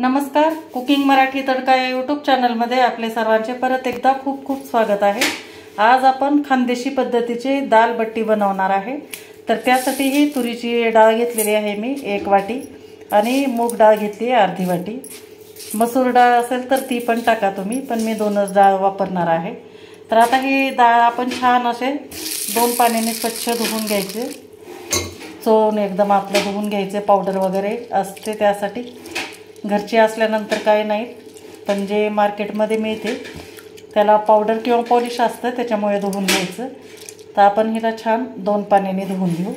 नमस्कार, कुकिंग मराठी तडका या यूट्यूब चॅनलमध्ये आपले सर्वांचे परत एकदा खूप खूप स्वागत आहे। आज आपण खानदेशी पद्धतीची दाल बट्टी बनवणार आहे। तर त्यासाठी ही तुरीची डाळ घेतलेली आहे मी 1 वाटी आणि मूग डाळ घेतली अर्धी वाटी। मसूर डाळ असेल तर ती पण टाका तुम्ही, पण मी 2च डाळ वापरणार आहे। तर आता ही डाळ आपण छान असे 2 पाण्याने स्वच्छ धुवून घ्यायचे। चोळून एकदम आपलं धुवून घ्यायचे, पावडर वगैरे असते त्यासाठी। घरची असल्यानंतर काय नाही, पण जे मार्केटमध्ये मिळते त्याला पावडर किंवा पॉलिश असतं, त्याच्यामुळे धुवून घ्यायचं। तर आपण हिला छान 2 पाण्याने धुवून घेऊ।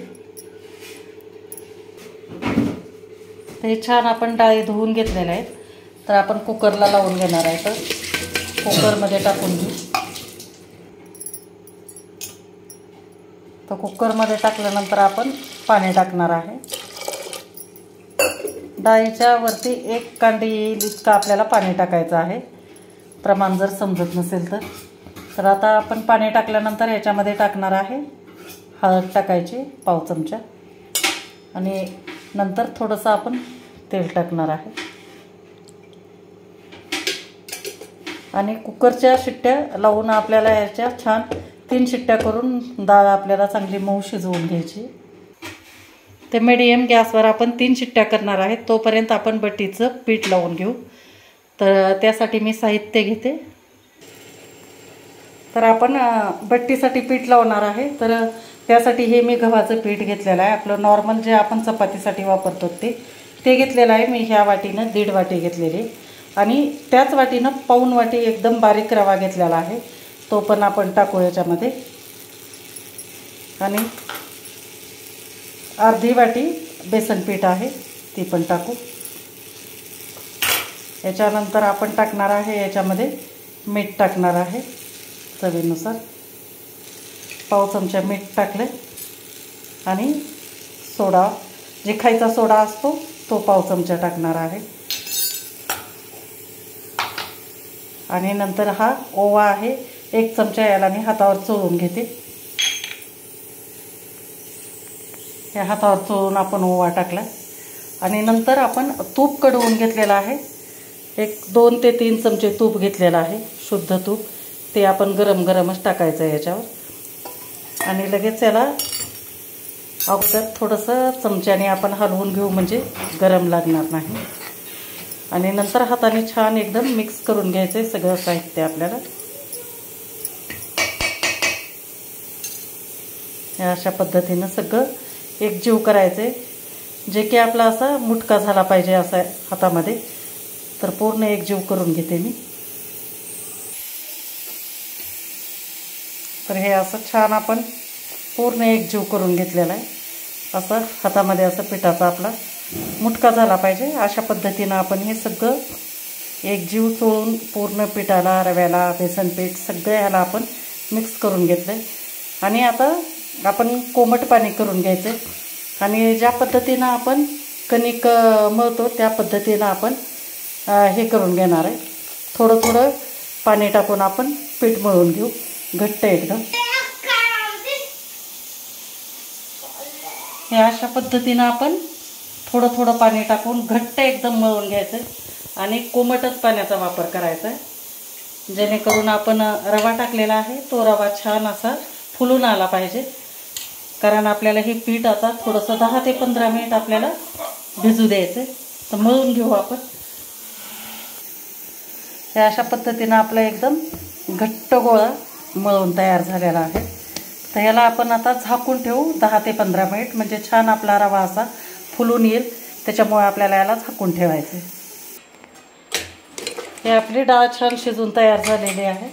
ते छान आपण डाळी धुवून घेतलेल्या आहेत। तर आपण कुकरला लावून घेणार आहे। तर कुकरमध्ये टाकून घेऊ। तर कुकरमध्ये टाकल्यानंतर आपण पाणी टाकणार आहे। डाळीच्या वरती 1 कांडी येईल इतका आपल्याला पाणी टाकायचं आहे, प्रमाण जर समजत नसेल तर। तर आता आपण पाणी टाकल्यानंतर याच्यामध्ये टाकणार आहे हळद टाकायची पाव चमचा, आणि नंतर थोडंसं आपण तेल टाकणार आहे। आणि कुकरच्या शिट्ट्या लावून आपल्याला याच्या छान 3 शिट्ट्या करून डाळ आपल्याला चांगली मऊ शिजवून घ्यायची। ते मीडियम गॅसवर आपण 3 शिट्ट्या करणार आहे। तोपर्यंत आपण बट्टीचं पीठ लावून घेऊ। तर त्यासाठी मी साहित्य घेते। तर आपण बट्टीसाठी पीठ लावणार आहे। तर त्यासाठी हे मी गव्हाचं पीठ घेतलेलं आहे, आपलं नॉर्मल जे आपण चपातीसाठी वापरतो ते घेतलेलं आहे मी। ह्या वाटीनं 1.5 वाटी घेतलेली, आणि त्याच वाटीनं पाऊण वाटी एकदम बारीक रवा घेतलेला आहे, तो पण आपण टाकू याच्यामध्ये। आणि अर्धी वाटी बेसन पीठ आहे, ती पण टाकू। याच्यानंतर आपण टाकणार आहे याच्यामध्ये मीठ टाकणार आहे चवीनुसार। पाव चमचा मीठ टाकले, आणि सोडा, जे खायचा सोडा असतो तो पाव चमचा टाकणार आहे। आणि नंतर हा ओवा आहे 1 चमचा, याला मी हातावर चोळून घेते। या हातावर चोळून आपण ओवा टाकला, आणि नंतर आपण तूप कडवून घेतलेला आहे। 2 ते 3 चमचे तूप घेतलेला आहे, शुद्ध तूप। ते आपण गरम गरमच टाकायचं याच्यावर, आणि लगेच याला अगोदर थोडंसं चमच्याने आपण हलवून घेऊ, म्हणजे गरम लागणार नाही। आणि नंतर हाताने छान एकदम मिक्स करून घ्यायचं सगळं साहित्य आपल्याला। या अशा पद्धतीनं सगळं एकजीव करायचे, जे की आपला असा मुटका झाला पाहिजे असा हातामध्ये। तर पूर्ण एकजीव करून घेते मी। तर हे असं छान आपण पूर्ण एकजीव करून घेतलेला आहे। असं हातामध्ये असं पिठाचा आपला मुटका झाला पाहिजे, अशा पद्धतीनं आपण हे सगळं एकजीव चोळून पूर्ण पिठाला, रव्याला, बेसन पीठ सगळं ह्याला आपण मिक्स करून घेतलंय। आणि आता आपण कोमट पाणी करून घ्यायचं, आणि ज्या पद्धतीनं आपण कणिक मळतो त्या पद्धतीनं आपण हे करून घेणार आहे। थोडं थोडं पाणी टाकून आपण पीठ मळून घेऊ घट्ट एकदम। हे अशा पद्धतीनं आपण थोडं थोडं पाणी टाकून घट्ट एकदम मळून घ्यायचं, आणि कोमटच पाण्याचा वापर करायचा आहे, जेणेकरून आपण रवा टाकलेला आहे तो रवा छान असा फुलून आला पाहिजे। कारण आपल्याला हे पीठ आता थोडंसं 10 ते 15 मिनिट आपल्याला भिजू द्यायचं। तर मळून घेऊ आपण। हे अशा पद्धतीनं आपला एकदम घट्ट गोळा मळून तयार झालेला आहे। तर याला आपण आता झाकून ठेवू 10 ते 15 मिनिट, म्हणजे छान आपला रवा असा फुलून येईल, त्याच्यामुळे आपल्याला याला झाकून ठेवायचं। हे आपली डाळ छान शिजून तयार झालेली आहे,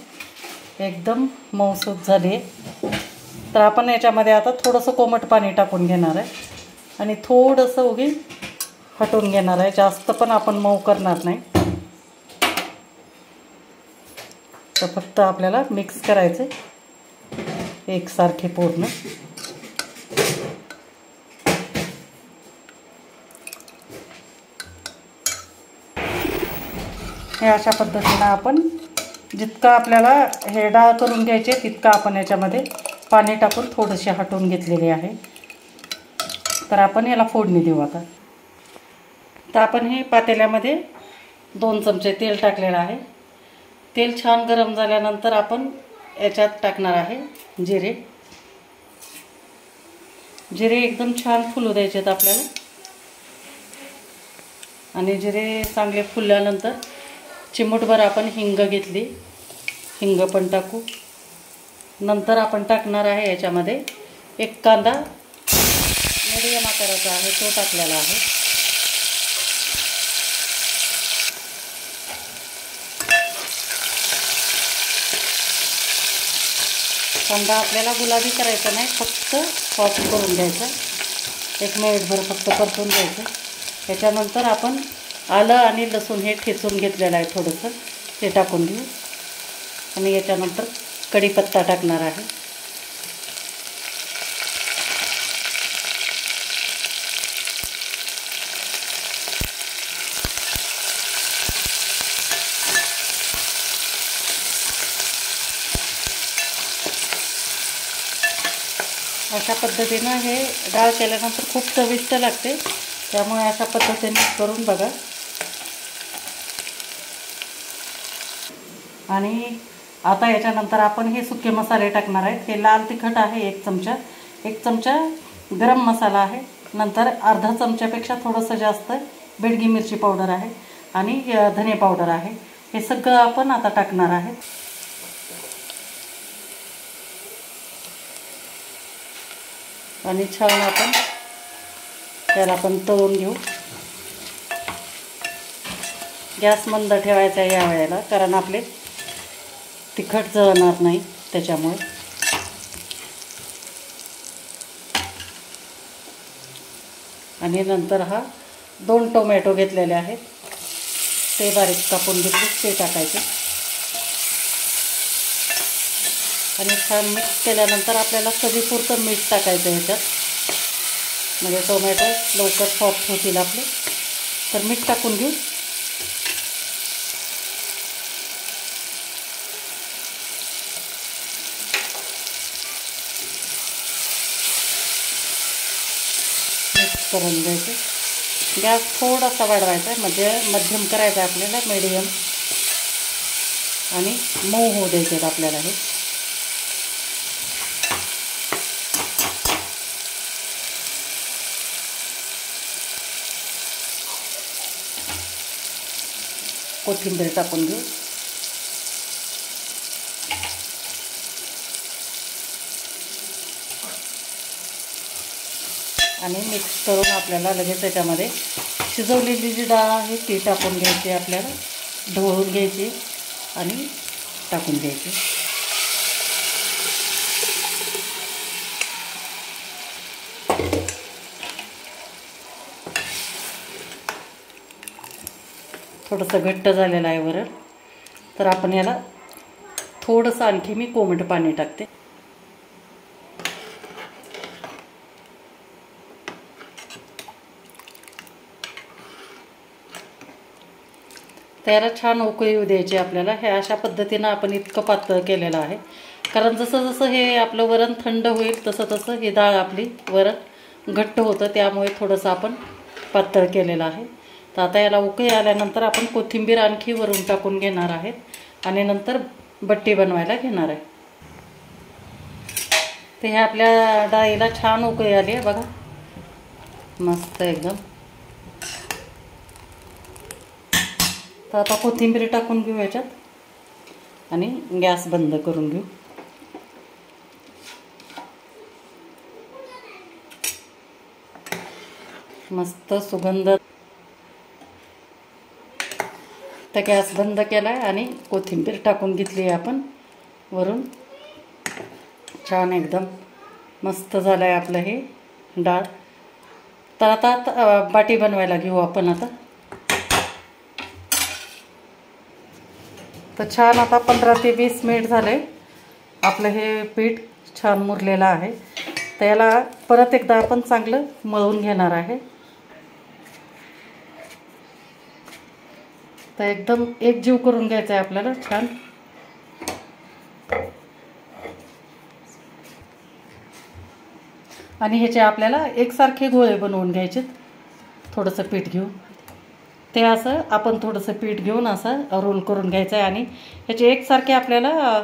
एकदम मऊसूत झाली आहे। तर आपण याच्यामध्ये आता थोडंसं कोमट पाणी टाकून घेणार आहे, आणि थोडंसं उगी हटवून घेणार आहे, जास्त पण आपण मऊ करणार नाही। तर फक्त आपल्याला मिक्स करायचं एकसारखे पूर्ण। हे अशा पद्धतीनं आपण जितकं आपल्याला हे डाळ करून घ्यायचे तितकं आपण याच्यामध्ये पाणी टाकून थोडीशी हटवून घेतलेली आहे। तर आपण याला फोडणी देऊ आता। तर आपण हे पातेल्यामध्ये 2 चमचे तेल टाकलेलं आहे। तेल छान गरम झाल्यानंतर आपण याच्यात टाकणार आहे जिरे। जिरे एकदम छान फुलू द्यायचे आहेत आपल्याला। आणि जिरे चांगले फुलल्यानंतर चिमूटभर आपण हिंग घेतली, हिंग पण टाकू। नंतर आपण टाकणार आहे याच्यामध्ये एक कांदा मीडियम आकाराचा आहे तो टाकलेला आहे। कांदा आपल्याला गुलाबी करायचा नाही, फक्त सॉफ्ट करून घ्यायचा। 1 मिनिटभर फक्त परतून घ्यायचं। त्याच्यानंतर आपण आलं आणि लसूण हे ठेचून घेतलेलं आहे थोडंसं, ते टाकून घेऊ। आणि याच्यानंतर कढीपत्ता टाकणार आहे। अशा पद्धतीनं हे डाळ केल्यानंतर खूप चविष्ट लागते, त्यामुळे अशा पद्धतीने करून बघा। आणि आता याच्यानंतर आपण हे सुके मसाले टाकणार आहेत। हे लाल तिखट आहे 1 चमचा, 1 चमचा गरम मसाला आहे, नंतर अर्धा चमच्यापेक्षा थोडंसं जास्त बेडगी मिरची पावडर आहे आणि धने पावडर आहे। हे सगळं आपण आता टाकणार आहे। आणि छान आपण त्याला पण तळून घेऊ। गॅस मंद ठेवायचा या वेळेला, कारण आपले तिखट जळणार नाही त्याच्यामुळे। आणि नंतर हा 2 टोमॅटो घेतलेले आहेत, ते बारीक कापून घेतले, ते टाकायचे। आणि छान मिक्स केल्यानंतर आपल्याला चवीपुरतं मीठ टाकायचं ह्याच्यात, म्हणजे टोमॅटो लवकर सॉफ्ट होतील आपले। तर मीठ टाकून घेऊ। मिक्स करून घ्यायचं। गॅस थोडासा वाढवायचा, म्हणजे मध्यम करायचा आपल्याला, मीडियम, आणि मऊ होऊ द्यायचे आपल्याला हे। कोथिंबीर टाकून घेऊ। आणि मिक्स करून आपल्याला लगेच त्याच्यामध्ये शिजवलेली जी डाळ आहे ती टाकून घ्यायची, आपल्याला ढवळून घ्यायची आणि टाकून द्यायची। थोडंसं घट्ट झालेलं आहे वरण, तर आपण याला थोडंसं आणखी मी कोमट पाणी टाकते। त्याला छान उकळी येऊ द्यायची आपल्याला। हे अशा पद्धतीनं आपण इतकं पातळ केलेलं आहे, कारण जसं जसं हे आपलं वरण थंड होईल तसं तसं ही डाळ आपली वरण घट्ट होतं, त्यामुळे थोडंसं आपण पातळ केलेलं आहे। तर आता याला उकळी आल्यानंतर आपण कोथिंबीर आणखी वरून टाकून घेणार आहेत आणि नंतर बट्टी बनवायला घेणार आहे। तर हे आपल्या डाळीला छान उकळी आली आहे बघा, मस्त एकदम। तर आता कोथिंबीर टाकून घेऊ याच्यात आणि गॅस बंद करून घेऊ। मस्त सुगंध। तर गॅस बंद केला आहे आणि कोथिंबीर टाकून घेतली आहे आपण वरून। छान एकदम मस्त झालं आहे आपलं हे डाळ। तर आता बाटी बनवायला घेऊ आपण आता। तर छान आता 15 ते 20 मिनिट झाले, आपलं हे पीठ छान मुरलेलं आहे। तर याला परत एकदा आपण चांगलं मळून घेणार आहे। तर एकदम एकजीव करून घ्यायचं आहे आपल्याला छान। आणि ह्याचे आपल्याला एकसारखे गोळे बनवून घ्यायचे। थोडंसं पीठ घेऊ ते असं आपण थोडंसं पीठ घेऊन असं रोल करून घ्यायचं आहे आणि ह्याचे एकसारखे आपल्याला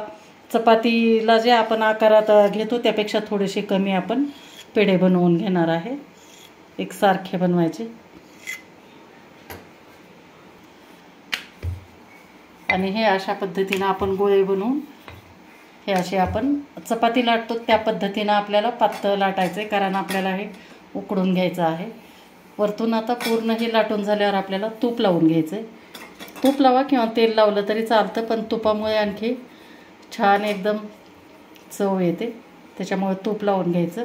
चपातीला जे आपण आकारात घेतो त्यापेक्षा थोडेसे कमी आपण पेढे बनवून घेणार आहे. एकसारखे बनवायचे आणि हे अशा पद्धतीनं आपण गोळे बनवून हे असे आपण चपाती लाटतो त्या पद्धतीनं आपल्याला पातळ लाटायचं आहे, कारण आपल्याला हे उकडून घ्यायचं आहे. वरतून आता पूर्ण हे लाटून झाल्यावर आपल्याला तूप लावून घ्यायचं आहे. तूप लावा किंवा तेल लावलं तरी चालतं, पण तुपामुळे आणखी छान एकदम चव येते, त्याच्यामुळे तूप लावून घ्यायचं.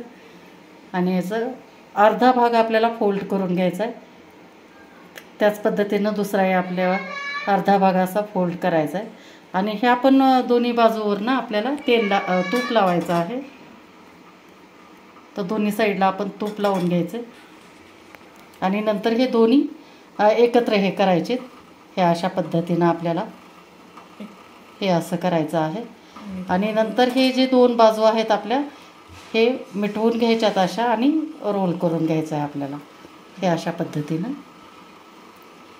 आणि याचं अर्धा भाग आपल्याला फोल्ड करून घ्यायचा आहे. त्याच पद्धतीनं दुसराही आपल्याला अर्धा भाग असा फोल्ड करायचा आहे. आणि हे आपण दोन्ही बाजूवरनं आपल्याला तूप लावायचं आहे. तर दोन्ही साईडला आपण तूप लावून घ्यायचं आणि नंतर हे दोन्ही एकत्र हे करायचे. हे अशा पद्धतीनं आपल्याला हे असं करायचं आहे. आणि नंतर हे जे दोन बाजू आहेत आपल्या हे मिटवून घ्यायच्यात अशा आणि रोल करून घ्यायचं आहे आपल्याला हे अशा पद्धतीनं.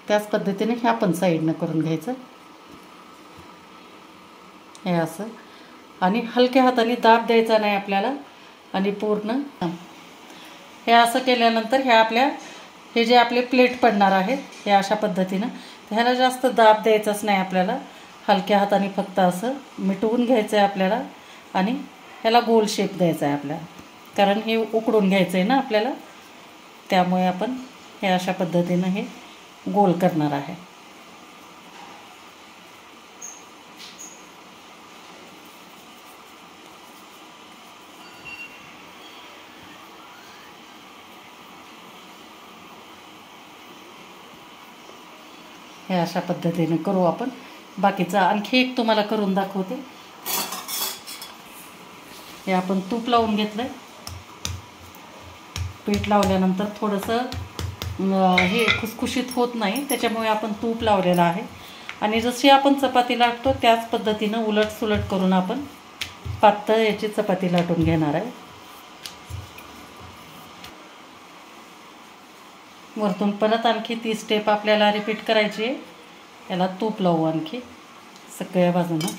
त्याच पद्धतीने हे आपण साईडनं करून घ्यायचं हे असं. आणि हलक्या हाताने दाब द्यायचा नाही आपल्याला. आणि पूर्ण हे असं केल्यानंतर हे जे आपले प्लेट पडणार आहेत हे अशा पद्धतीनं ह्याला जास्त दाब द्यायचाच नाही आपल्याला. हलक्या हाताने फक्त असं मिटवून घ्यायचं आहे आपल्याला आणि ह्याला गोल शेप द्यायचा आहे आपल्याला, कारण हे उकडून घ्यायचं आहे ना आपल्याला. त्यामुळे आपण हे अशा पद्धतीनं हे गोल करणार आहे. हे अशा पद्धतीने करू आपण. बाकीचा आणखी एक तुम्हाला करून दाखवते. हे आपण तूप लावून घेतलंय. पीठ लावल्यानंतर थोडंसं हे खुसखुशीत होत नाही, त्याच्यामुळे आपण तूप लावलेलं आहे. आणि जशी आपण चपाती लाटतो त्याच पद्धतीनं उलट सुलट करून आपण पातळ याची चपाती लाटून घेणार आहे. वरतून परत आणखी ती स्टेप आपल्याला रिपीट करायची आहे. याला तूप लावू आणखी सगळ्या बाजूनं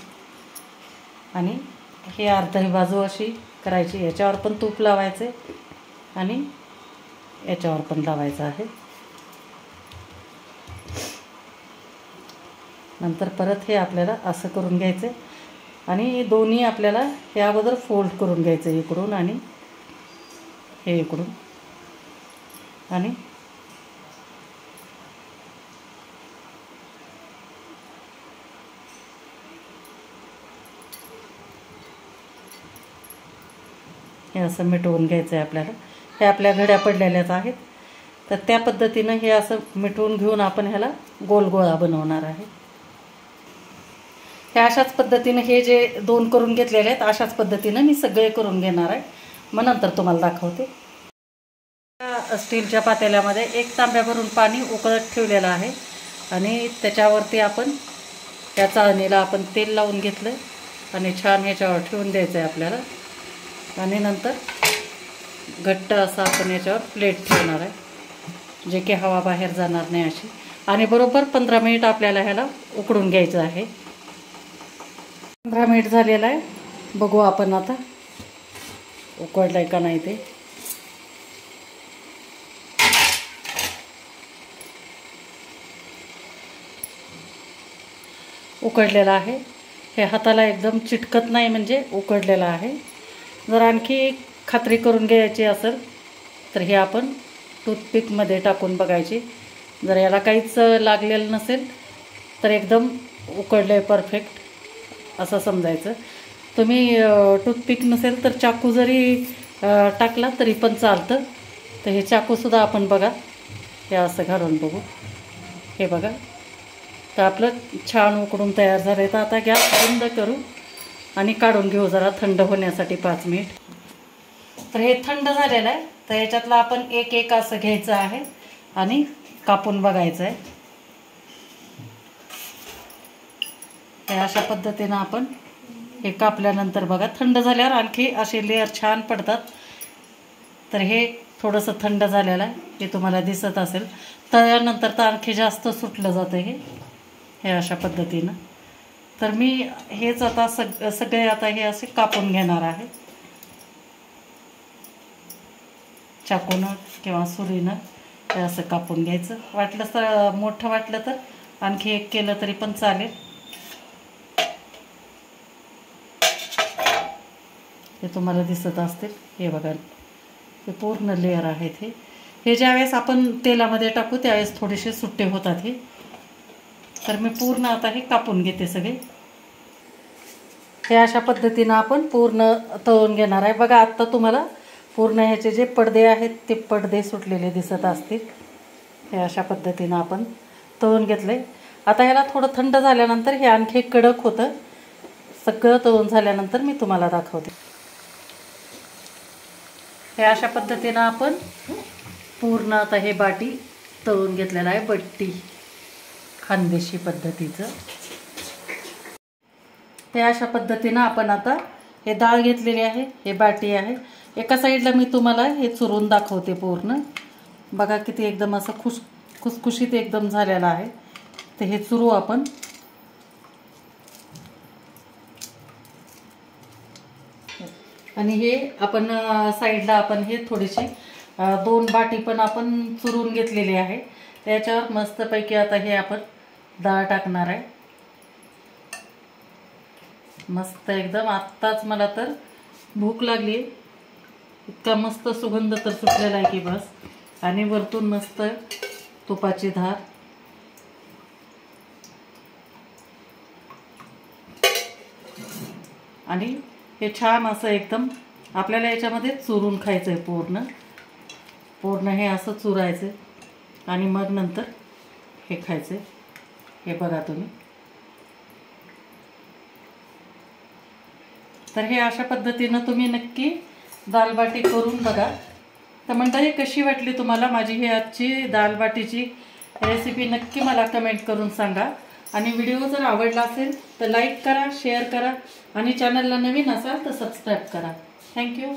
आणि हे अर्धी बाजू अशी करायची. याच्यावर पण तूप लावायचे आणि याच्यावर पण लावायचं आहे. नंतर परत हे आपल्याला असं करून घ्यायचं आणि दोन्ही आपल्याला हे अगोदर फोल्ड करून घ्यायचं इकडून आणि हे इकडून. आणि हे असं मिटवून घ्यायचं आहे आपल्याला. हे आपल्या घड्या पडलेल्याच आहेत, तर त्या पद्धतीनं हे असं मिटवून घेऊन आपण ह्याला गोल गोळा बनवणार आहे. हे अशाच पद्धतीनं हे जे दोन करून घेतलेले आहेत अशाच पद्धतीनं मी सगळे करून घेणार आहे. मग नंतर तुम्हाला दाखवते. स्टीलच्या पातेल्यामध्ये 1 तांब्या भरून पाणी उकळत ठेवलेलं आहे आणि त्याच्यावरती आपण या चाळणीला आपण तेल लावून घेतलं आणि छान ह्याच्यावर ठेवून द्यायचं आहे आपल्याला. आणि नंतर घट्ट असं आपण याच्यावर प्लेट ठेवणार आहे, जे की हवा बाहेर जाणार नाही अशी. आणि बरोबर 15 मिनिट आपल्याला ह्याला उकडून घ्यायचं आहे. 15 मिनिट झालेलं आहे. बघू आपण आता उकडलं आहे का नाही ते. उकडलेलं आहे. हे हाताला एकदम चिटकत नाही, म्हणजे उकडलेलं आहे. जर आणखी खात्री करून घ्यायची असेल तर हे आपण टूथपिकमध्ये टाकून बघायची. जर याला काहीच लागलेलं नसेल तर एकदम उकडले परफेक्ट असं समजायचं. तुम्ही टूथपिक नसेल तर चाकू जरी टाकला तरी पण चालतं. तर हे चाकूसुद्धा आपण बघा हे असं घालून बघू. हे बघा, तर आपलं छान उकडून तयार झालं आहे. तर आता गॅस बंद करू आणि काढून घेऊ जरा थंड होण्यासाठी 5 मिनिट. तर हे थंड झालेलं आहे. तर याच्यातलं आपण एक एक असं घ्यायचं आहे आणि कापून बघायचं आहे. हे अशा पद्धतीनं आपण हे कापल्यानंतर बघा थंड झाल्यावर आणखी असे लेअर छान पडतात. तर हे थोडंसं थंड झालेलं आहे, हे तुम्हाला दिसत असेल. तळल्यानंतर तर आणखी जास्त सुटलं जातं हे अशा पद्धतीनं. तर मी हेच आता सगळे आता हे असे कापून घेणार आहे, चाकूनं किंवा सुरीनं हे असं कापून घ्यायचं. वाटलं तर मोठं वाटलं तर आणखी एक केलं तरी पण चालेल. हे तुम्हाला दिसत असतील, हे बघा हे पूर्ण लेअर आहेत. हे ज्यावेळेस आपण तेलामध्ये टाकू त्यावेळेस थोडेसे सुट्टे होतात हे. तर मी पूर्ण आता हे कापून घेते सगळे. हे अशा पद्धतीनं आपण पूर्ण तळून घेणार आहे. बघा आत्ता तुम्हाला पूर्ण ह्याचे जे पडदे आहेत ते पडदे सुटलेले दिसत असतील. हे अशा पद्धतीनं आपण तळून घेतले. आता ह्याला थोडं थंड झाल्यानंतर हे आणखी कडक होतं. सगळं तळून झाल्यानंतर मी तुम्हाला दाखवते. हे अशा पद्धतीनं आपण पूर्ण आता हे बाटी तळून घेतलेलं आहे, बट्टी खानदेशी पद्धतीचं. हे अशा पद्धतीनं आपण आता हे डाळ घेतलेली आहे, हे बाटी आहे. एका साईडला मी तुम्हाला हे चुरून दाखवते पूर्ण. बघा किती एकदम असं खुसखुशीत एकदम झालेलं आहे. तर हे चुरू आपण. आणि हे आपण साईडला आपण हे थोडीशी 2 बाटी पण आपण चुरून घेतलेली आहे. त्याच्यावर मस्तपैकी आता हे आपण डाळ टाकणार आहे. मस्त एकदम. आत्ताच मला तर भूक लागली, इतका मस्त सुगंध तर सुटलेला आहे की बस. आणि वरतून मस्त तुपाची धार. आणि हे छान असं एकदम आपल्याला याच्यामध्ये चुरून खायचं आहे. पूर्ण हे असं चुरायचं आणि मग नंतर हे खायचं. हे बघा तुम्ही. तर हे अशा पद्धतीनं तुम्ही नक्की दालबाटी करून बघा. तर मंडळी कशी वाटली तुम्हाला माझी ही आजची दालबाटीची रेसिपी नक्की मला कमेंट करून सांगा. आणि व्हिडिओ जर आवडला असेल तर लाईक करा, शेअर करा आणि चॅनलला नवीन असाल तर सबस्क्राईब करा. थँक्यू.